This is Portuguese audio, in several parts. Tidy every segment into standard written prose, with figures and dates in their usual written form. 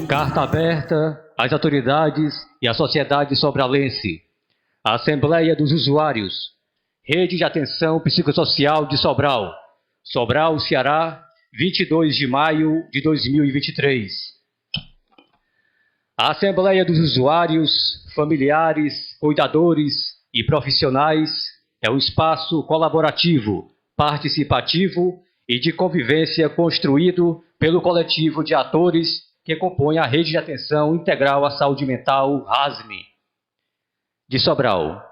Carta aberta às autoridades e à sociedade sobralense. A Assembleia dos Usuários. Rede de Atenção Psicossocial de Sobral. Sobral, Ceará, 22 de maio de 2023. A Assembleia dos Usuários, familiares, cuidadores e profissionais é um espaço colaborativo, participativo e de convivência construído pelo coletivo de atores que compõe a Rede de Atenção Integral à Saúde Mental, RASME, de Sobral.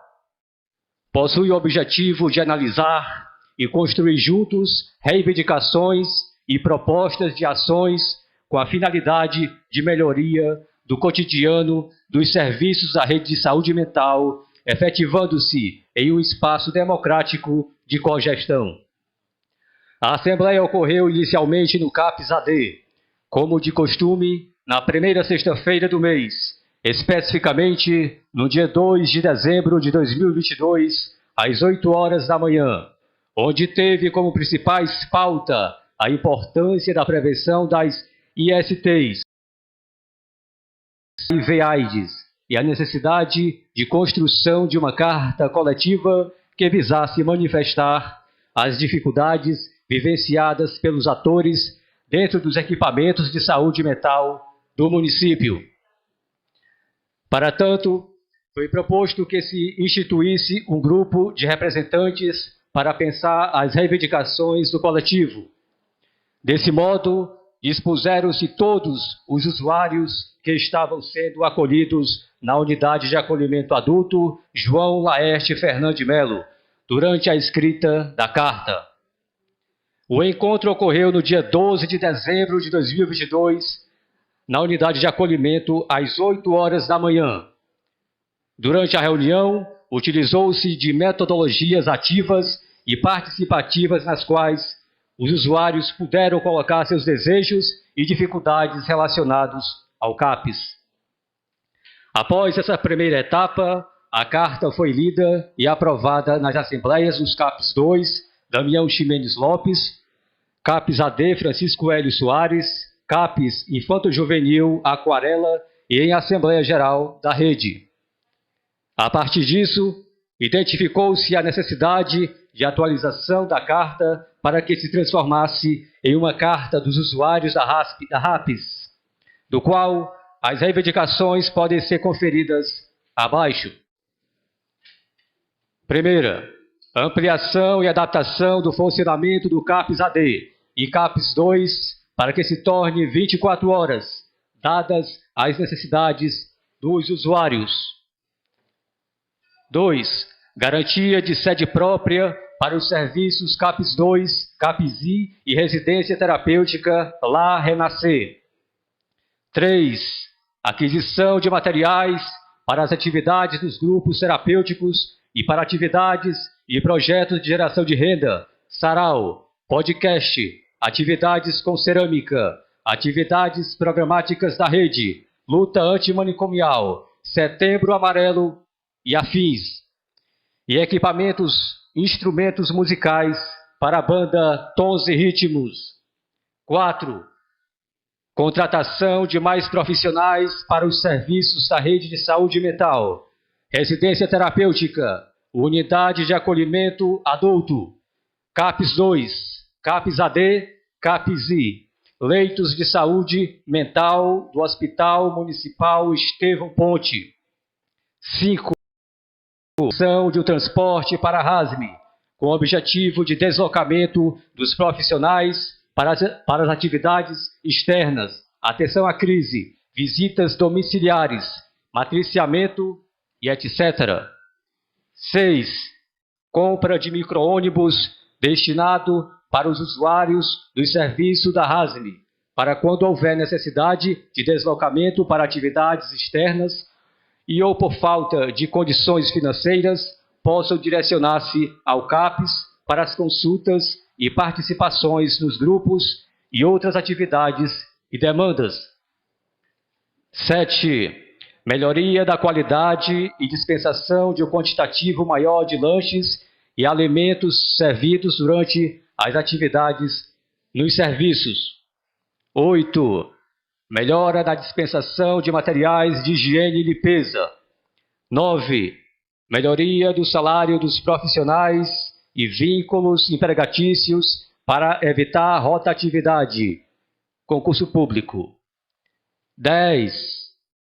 Possui o objetivo de analisar e construir juntos reivindicações e propostas de ações com a finalidade de melhoria do cotidiano dos serviços da rede de saúde mental, efetivando-se em um espaço democrático de cogestão. A Assembleia ocorreu inicialmente no CAPS-AD, como de costume, na primeira sexta-feira do mês, especificamente no dia 2 de dezembro de 2022, às 8 horas da manhã, onde teve como principais pauta a importância da prevenção das ISTs, HIV/AIDS, e a necessidade de construção de uma carta coletiva que visasse manifestar as dificuldades vivenciadas pelos atores dentro dos equipamentos de saúde mental do município. Para tanto, foi proposto que se instituísse um grupo de representantes para pensar as reivindicações do coletivo. Desse modo, dispuseram-se todos os usuários que estavam sendo acolhidos na unidade de acolhimento adulto João Laerte Fernandes Melo, durante a escrita da carta. O encontro ocorreu no dia 12 de dezembro de 2022, na unidade de acolhimento, às 8 horas da manhã. Durante a reunião, utilizou-se de metodologias ativas e participativas nas quais os usuários puderam colocar seus desejos e dificuldades relacionados ao CAPS. Após essa primeira etapa, a carta foi lida e aprovada nas assembleias dos CAPS 2, Damião Ximenes Lopes, CAPS AD Francisco Hélio Soares, CAPS Infanto Juvenil Aquarela e em Assembleia Geral da Rede. A partir disso, identificou-se a necessidade de atualização da carta para que se transformasse em uma carta dos usuários da RAPS, do qual as reivindicações podem ser conferidas abaixo. Primeira, ampliação e adaptação do funcionamento do CAPS-AD e CAPS-2 para que se torne 24 horas, dadas as necessidades dos usuários. 2. Garantia de sede própria para os serviços CAPS-2, CAPS-I e residência terapêutica Lá Renascer. 3. Aquisição de materiais para as atividades dos grupos terapêuticos e para atividades e projetos de geração de renda, sarau, podcast, atividades com cerâmica, atividades programáticas da rede, luta antimanicomial, Setembro Amarelo e afins, e instrumentos musicais para a banda Tons e Ritmos. 4. Contratação de mais profissionais para os serviços da rede de saúde mental, residência terapêutica, unidade de acolhimento adulto, CAPS-2, CAPS-AD, CAPS-I, leitos de saúde mental do Hospital Municipal Estevão Ponte. 5. Ação de um transporte para a RASME, com o objetivo de deslocamento dos profissionais para as atividades externas, atenção à crise, visitas domiciliares, matriciamento e etc. 6. Compra de micro-ônibus destinado para os usuários do serviço da RASME, para quando houver necessidade de deslocamento para atividades externas e ou por falta de condições financeiras, possam direcionar-se ao CAPS para as consultas e participações nos grupos e outras atividades e demandas. 7. Melhoria da qualidade e dispensação de um quantitativo maior de lanches e alimentos servidos durante as atividades nos serviços. 8. melhora na dispensação de materiais de higiene e limpeza. 9. Melhoria do salário dos profissionais e vínculos empregatícios para evitar rotatividade. Concurso público. 10.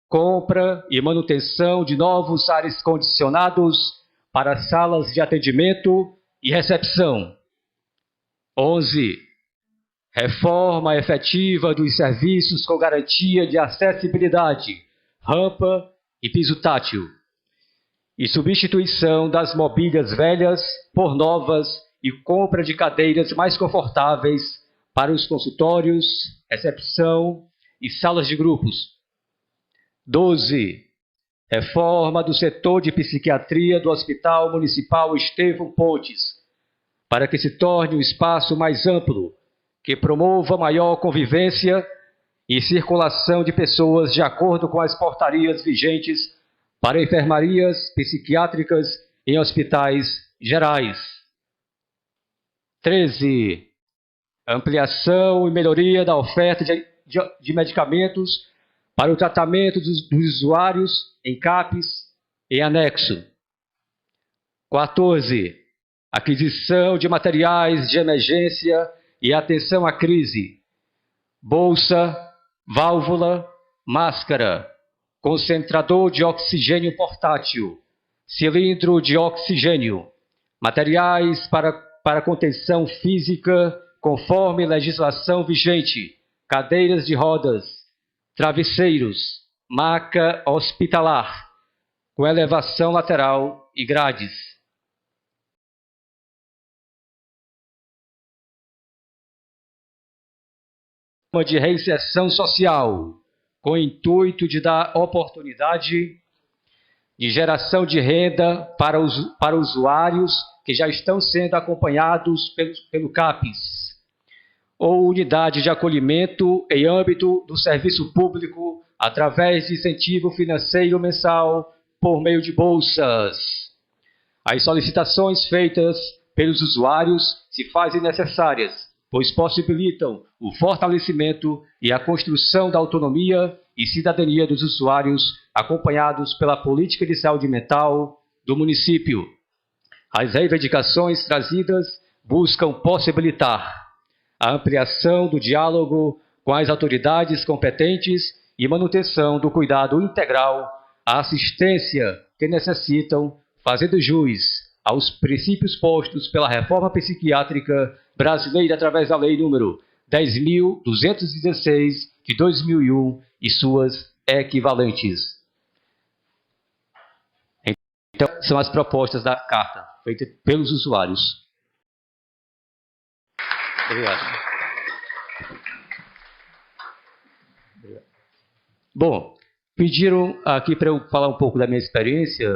Compra e manutenção de novos ares-condicionados para salas de atendimento e recepção. 11. Reforma efetiva dos serviços com garantia de acessibilidade, rampa e piso tátil. E substituição das mobílias velhas por novas e compra de cadeiras mais confortáveis para os consultórios, recepção e salas de grupos. 12. Reforma do setor de psiquiatria do Hospital Municipal Estevão Pontes, para que se torne um espaço mais amplo, que promova maior convivência e circulação de pessoas de acordo com as portarias vigentes para enfermarias psiquiátricas em hospitais gerais. 13. Ampliação e melhoria da oferta de medicamentos para o tratamento dos usuários em CAPs em anexo. 14. Aquisição de materiais de emergência e atenção à crise. Bolsa, válvula, máscara, concentrador de oxigênio portátil, cilindro de oxigênio, materiais para contenção física conforme legislação vigente, cadeiras de rodas, travesseiros, maca hospitalar, com elevação lateral e grades. De reinserção social, com o intuito de dar oportunidade de geração de renda para usuários que já estão sendo acompanhados pelo CAPES, ou unidade de acolhimento em âmbito do serviço público através de incentivo financeiro mensal por meio de bolsas. As solicitações feitas pelos usuários se fazem necessárias, pois possibilitam o fortalecimento e a construção da autonomia e cidadania dos usuários, acompanhados pela política de saúde mental do município. As reivindicações trazidas buscam possibilitar a ampliação do diálogo com as autoridades competentes e manutenção do cuidado integral à assistência que necessitam, fazendo jus aos princípios postos pela reforma psiquiátrica brasileira através da Lei número 10.216 de 2001 e suas equivalentes. Então, são as propostas da carta feitas pelos usuários. Obrigado. Bom, pediram aqui para eu falar um pouco da minha experiência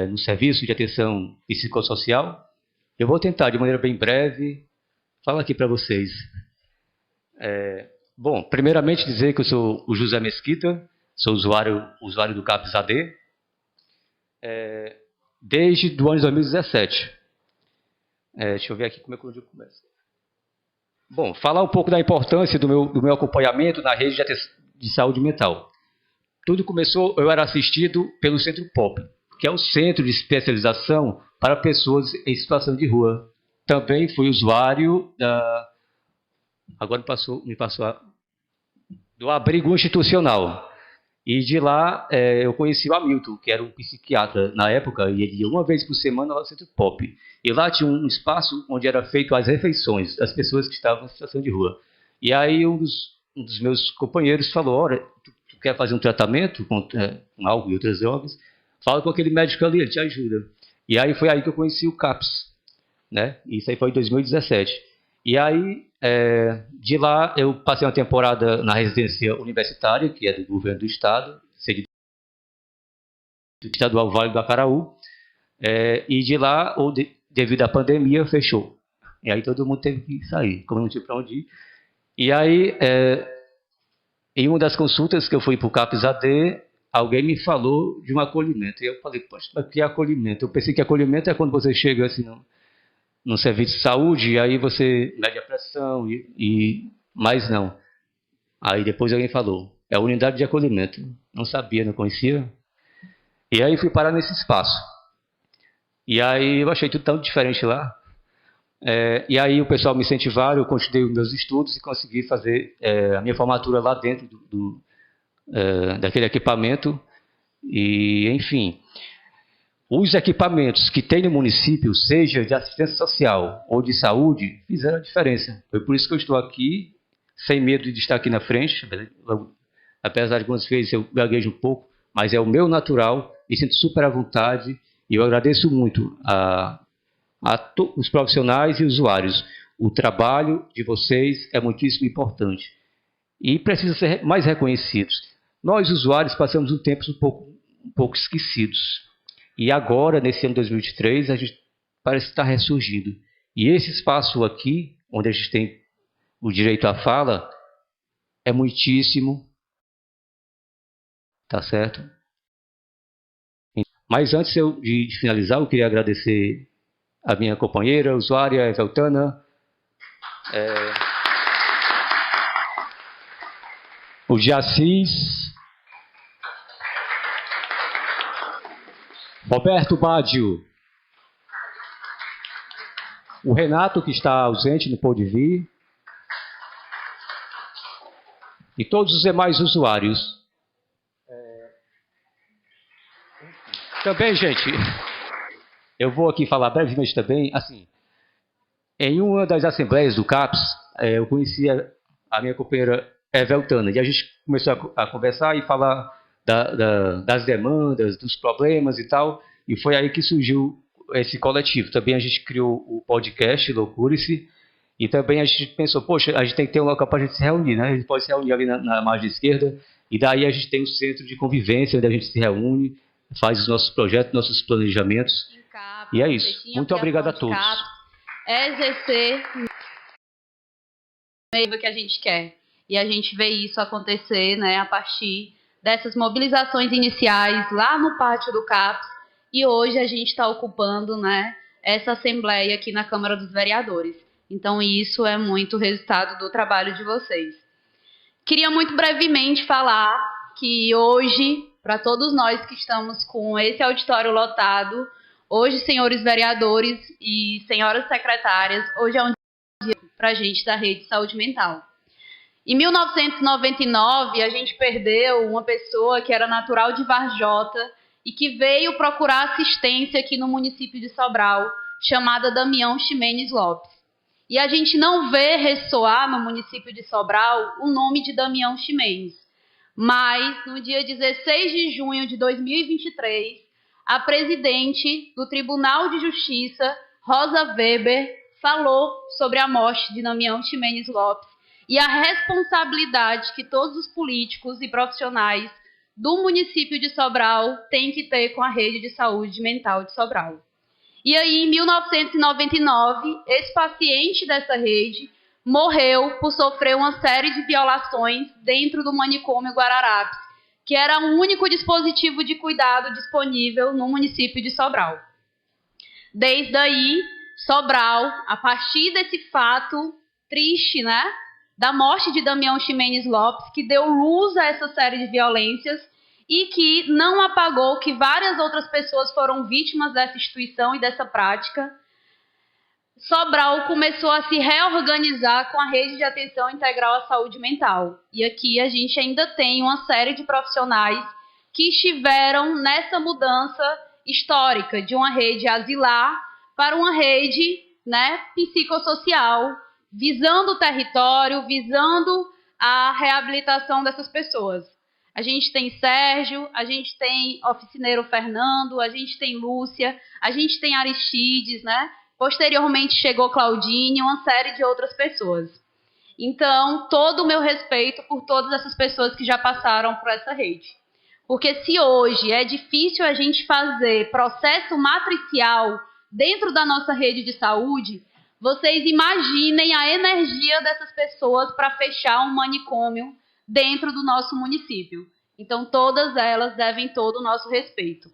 no serviço de atenção psicossocial. Eu vou tentar, de maneira bem breve, falar aqui para vocês. Bom, primeiramente dizer que eu sou o José Mesquita, sou usuário do CAPES AD, desde o ano de 2017. Deixa eu ver aqui como é que eu começo. Bom, falar um pouco da importância do meu acompanhamento na rede de saúde mental. Tudo começou, eu era assistido pelo Centro POP, que é o Centro de Especialização para Pessoas em Situação de Rua. Também fui usuário agora me passou do abrigo institucional. E de lá eu conheci o Hamilton, que era um psiquiatra na época, e ele ia uma vez por semana lá no Centro POP. E lá tinha um espaço onde era feito as refeições das pessoas que estavam em situação de rua. E aí um dos meus companheiros falou: olha, tu quer fazer um tratamento com álcool e outras drogas? Fala com aquele médico ali, ele te ajuda. E aí foi aí que eu conheci o CAPES, né? Isso aí foi em 2017. E aí, de lá, eu passei uma temporada na residência universitária, que é do governo do estado, sede do estadual Vale do Acaraú, e de lá, devido à pandemia, fechou. E aí todo mundo teve que sair, como não tinha para onde ir. E aí, em uma das consultas que eu fui para o CAPES AD, alguém me falou de um acolhimento. E eu falei: poxa, mas que é acolhimento? Eu pensei que acolhimento é quando você chega assim, no serviço de saúde, e aí você mede a pressão, mas não. Aí depois alguém falou, é a unidade de acolhimento. Não sabia, não conhecia. E aí fui parar nesse espaço. E aí eu achei tudo tão diferente lá. E aí o pessoal me incentivaram, eu continuei os meus estudos e consegui fazer a minha formatura lá dentro daquele equipamento. E, enfim, os equipamentos que tem no município, seja de assistência social ou de saúde, fizeram a diferença. Foi por isso que eu estou aqui, sem medo de estar aqui na frente, apesar de algumas vezes eu gaguejo um pouco, mas é o meu natural, me sinto super à vontade e eu agradeço muito os profissionais e usuários. O trabalho de vocês é muitíssimo importante e precisa ser mais reconhecido. Nós, usuários, passamos um tempo um pouco esquecidos. E agora, nesse ano 2023, a gente parece estar ressurgindo. E esse espaço aqui, onde a gente tem o direito à fala, é muitíssimo. Tá certo? Mas antes de finalizar, eu queria agradecer a minha companheira, usuária, Eveltana, o Jacis, Roberto Badio, o Renato, que está ausente, não pôde vir, e todos os demais usuários. Também, gente, eu vou aqui falar brevemente também, assim, em uma das assembleias do CAPS, eu conheci a minha companheira Eveltana, e a gente começou a conversar e falar das demandas, dos problemas e tal, e foi aí que surgiu esse coletivo. Também a gente criou o podcast Loucure-se, e também a gente pensou, poxa, a gente tem que ter um local para a gente se reunir, né? A gente pode se reunir ali na margem esquerda, e daí a gente tem um centro de convivência, onde a gente se reúne, faz os nossos projetos, nossos planejamentos, e é isso. Muito obrigado a todos. Exercer o que a gente quer. E a gente vê isso acontecer, né, a partir dessas mobilizações iniciais lá no pátio do CAPS, e hoje a gente está ocupando, né, essa assembleia aqui na Câmara dos Vereadores. Então isso é muito resultado do trabalho de vocês. Queria muito brevemente falar que hoje, para todos nós que estamos com esse auditório lotado, hoje, senhores vereadores e senhoras secretárias, hoje é um dia para a gente da Rede de Saúde Mental. Em 1999, a gente perdeu uma pessoa que era natural de Varjota e que veio procurar assistência aqui no município de Sobral, chamada Damião Ximenes Lopes. E a gente não vê ressoar no município de Sobral o nome de Damião Ximenes. Mas, no dia 16 de junho de 2023, a presidente do Tribunal de Justiça, Rosa Weber, falou sobre a morte de Damião Ximenes Lopes e a responsabilidade que todos os políticos e profissionais do município de Sobral têm que ter com a rede de saúde mental de Sobral. E aí, em 1999, esse paciente dessa rede morreu por sofrer uma série de violações dentro do manicômio Guararapes, que era o único dispositivo de cuidado disponível no município de Sobral. Desde aí, Sobral, a partir desse fato triste, né, da morte de Damião Ximenes Lopes, que deu luz a essa série de violências e que não apagou que várias outras pessoas foram vítimas dessa instituição e dessa prática, Sobral começou a se reorganizar com a rede de atenção integral à saúde mental. E aqui a gente ainda tem uma série de profissionais que estiveram nessa mudança histórica de uma rede asilar para uma rede, né, psicossocial, visando o território, visando a reabilitação dessas pessoas. A gente tem Sérgio, a gente tem oficineiro Fernando, a gente tem Lúcia, a gente tem Aristides, né? Posteriormente chegou Claudine e uma série de outras pessoas. Então, todo o meu respeito por todas essas pessoas que já passaram por essa rede. Porque se hoje é difícil a gente fazer processo matricial dentro da nossa rede de saúde, vocês imaginem a energia dessas pessoas para fechar um manicômio dentro do nosso município. Então, todas elas devem todo o nosso respeito.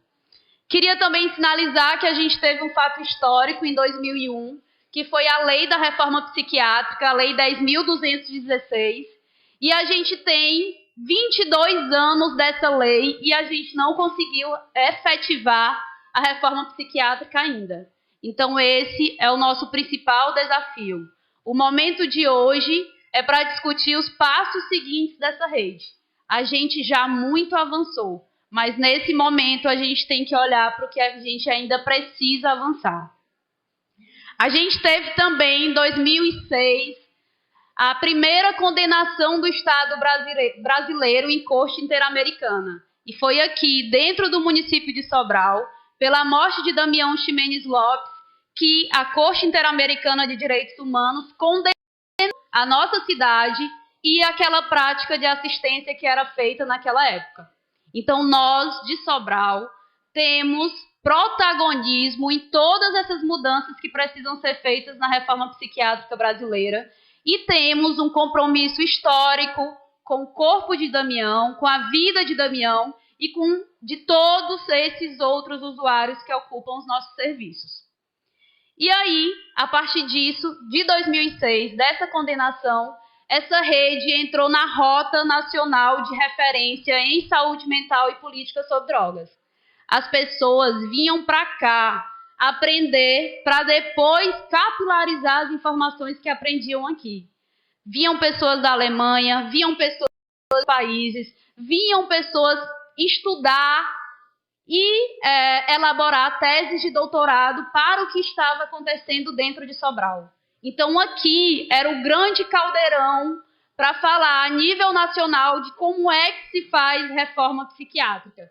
Queria também sinalizar que a gente teve um fato histórico em 2001, que foi a Lei da Reforma Psiquiátrica, a Lei 10.216, E a gente tem 22 anos dessa lei e a gente não conseguiu efetivar a reforma psiquiátrica ainda. Então, esse é o nosso principal desafio. O momento de hoje é para discutir os passos seguintes dessa rede. A gente já muito avançou, mas nesse momento a gente tem que olhar para o que a gente ainda precisa avançar. A gente teve também, em 2006, a primeira condenação do Estado brasileiro em corte interamericana. E foi aqui, dentro do município de Sobral, pela morte de Damião Ximenes Lopes, que a Corte Interamericana de Direitos Humanos condenou a nossa cidade e aquela prática de assistência que era feita naquela época. Então, nós, de Sobral, temos protagonismo em todas essas mudanças que precisam ser feitas na reforma psiquiátrica brasileira e temos um compromisso histórico com o corpo de Damião, com a vida de Damião e com de todos esses outros usuários que ocupam os nossos serviços. E aí, a partir disso, de 2006, dessa condenação, essa rede entrou na Rota Nacional de Referência em Saúde Mental e Política sobre Drogas. As pessoas vinham para cá aprender para depois capilarizar as informações que aprendiam aqui. Vinham pessoas da Alemanha, vinham pessoas dos países, vinham pessoas estudar e elaborar teses de doutorado para o que estava acontecendo dentro de Sobral. Então, aqui era o grande caldeirão para falar a nível nacional de como é que se faz reforma psiquiátrica.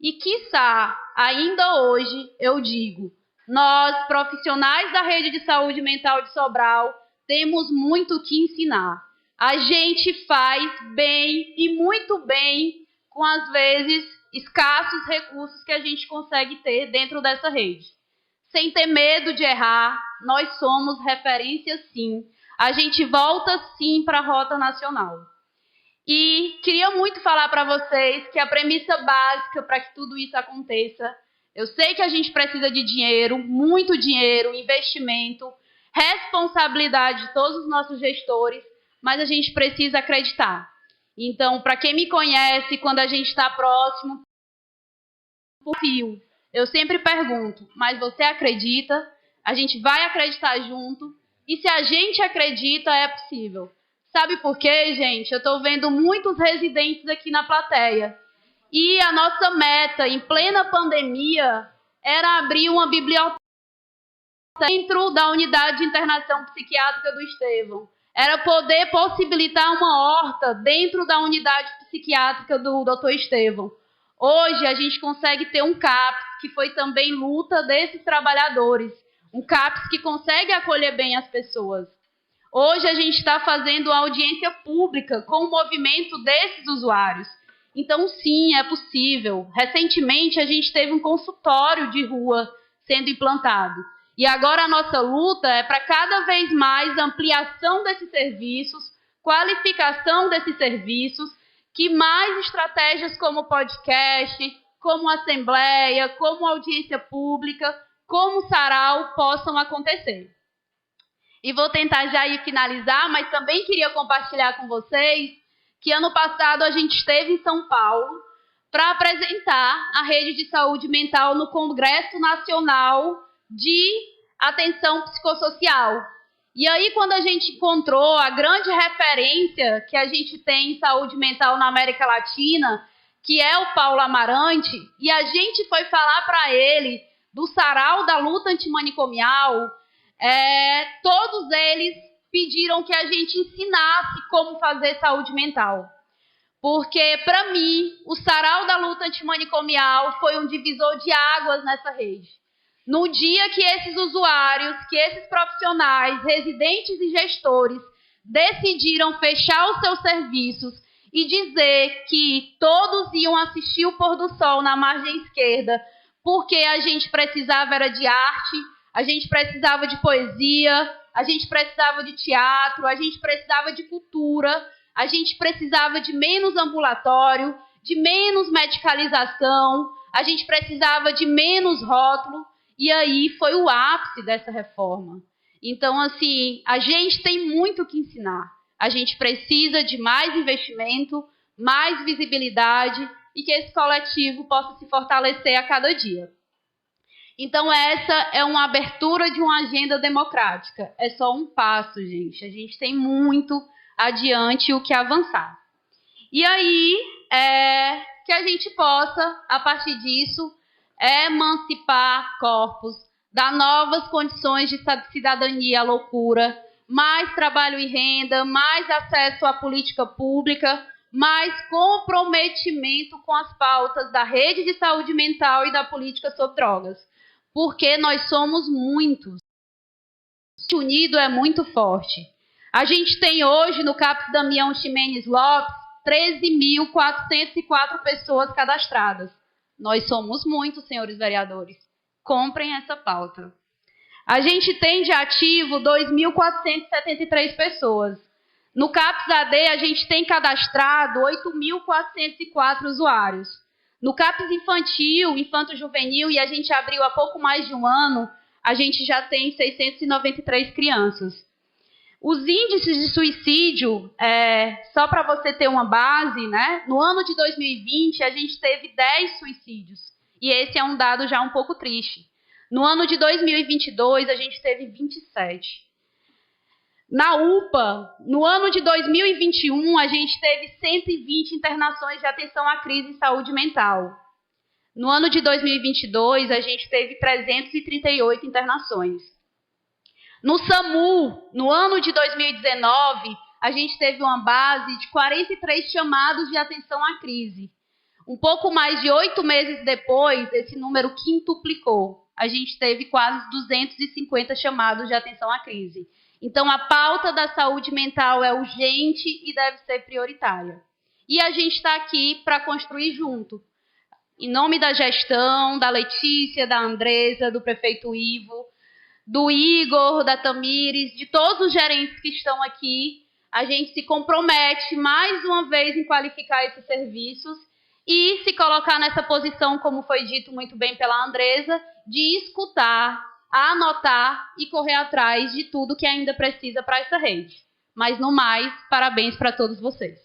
E, quiçá, ainda hoje, eu digo, nós, profissionais da rede de saúde mental de Sobral, temos muito o que ensinar. A gente faz bem e muito bem com, às vezes, escassos recursos que a gente consegue ter dentro dessa rede. Sem ter medo de errar, nós somos referência sim. A gente volta sim para a Rota Nacional. E queria muito falar para vocês que a premissa básica para que tudo isso aconteça, eu sei que a gente precisa de dinheiro, muito dinheiro, investimento, responsabilidade de todos os nossos gestores, mas a gente precisa acreditar. Então, para quem me conhece, quando a gente está próximo, eu sempre pergunto, mas você acredita? A gente vai acreditar junto? E se a gente acredita, é possível. Sabe por quê, gente? Eu estou vendo muitos residentes aqui na plateia. E a nossa meta, em plena pandemia, era abrir uma biblioteca dentro da unidade de internação psiquiátrica do Estevão. Era poder possibilitar uma horta dentro da unidade psiquiátrica do Dr. Estevão. Hoje, a gente consegue ter um CAPS, que foi também luta desses trabalhadores. Um CAPS que consegue acolher bem as pessoas. Hoje, a gente está fazendo audiência pública com o movimento desses usuários. Então, sim, é possível. Recentemente, a gente teve um consultório de rua sendo implantado. E agora a nossa luta é para cada vez mais ampliação desses serviços, qualificação desses serviços, que mais estratégias como podcast, como assembleia, como audiência pública, como sarau possam acontecer. E vou tentar já ir finalizar, mas também queria compartilhar com vocês que ano passado a gente esteve em São Paulo para apresentar a rede de saúde mental no Congresso Nacional de Atenção Psicossocial. E aí, quando a gente encontrou a grande referência que a gente tem em saúde mental na América Latina, que é o Paulo Amarante, e a gente foi falar para ele do sarau da luta antimanicomial, todos eles pediram que a gente ensinasse como fazer saúde mental. Porque, para mim, o sarau da luta antimanicomial foi um divisor de águas nessa rede. No dia que esses usuários, que esses profissionais, residentes e gestores decidiram fechar os seus serviços e dizer que todos iam assistir o pôr do sol na margem esquerda, porque a gente precisava era de arte, a gente precisava de poesia, a gente precisava de teatro, a gente precisava de cultura, a gente precisava de menos ambulatório, de menos medicalização, a gente precisava de menos rótulo, e aí foi o ápice dessa reforma. Então, assim, a gente tem muito o que ensinar. A gente precisa de mais investimento, mais visibilidade e que esse coletivo possa se fortalecer a cada dia. Então, essa é uma abertura de uma agenda democrática. É só um passo, gente. A gente tem muito adiante o que avançar. E aí, que a gente possa, a partir disso, emancipar corpos, dar novas condições de cidadania à loucura, mais trabalho e renda, mais acesso à política pública, mais comprometimento com as pautas da rede de saúde mental e da política sobre drogas. Porque nós somos muitos. Unido é muito forte. A gente tem hoje no CAPS Damião Ximenes Lopes 13.404 pessoas cadastradas. Nós somos muitos, senhores vereadores. Comprem essa pauta. A gente tem de ativo 2.473 pessoas. No CAPS AD, a gente tem cadastrado 8.404 usuários. No CAPS Infantil, Infanto-Juvenil, e a gente abriu há pouco mais de um ano, a gente já tem 693 crianças. Os índices de suicídio, só para você ter uma base, né? No ano de 2020, a gente teve 10 suicídios. E esse é um dado já um pouco triste. No ano de 2022, a gente teve 27. Na UPA, no ano de 2021, a gente teve 120 internações de atenção à crise em saúde mental. No ano de 2022, a gente teve 338 internações. No SAMU, no ano de 2019, a gente teve uma base de 43 chamados de atenção à crise. Um pouco mais de 8 meses depois, esse número quintuplicou. A gente teve quase 250 chamados de atenção à crise. Então, a pauta da saúde mental é urgente e deve ser prioritária. E a gente está aqui para construir junto. Em nome da gestão, da Letícia, da Andresa, do prefeito Ivo, do Igor, da Tamires, de todos os gerentes que estão aqui, a gente se compromete mais uma vez em qualificar esses serviços e se colocar nessa posição, como foi dito muito bem pela Andresa, de escutar, anotar e correr atrás de tudo que ainda precisa para essa rede. Mas, no mais, parabéns para todos vocês.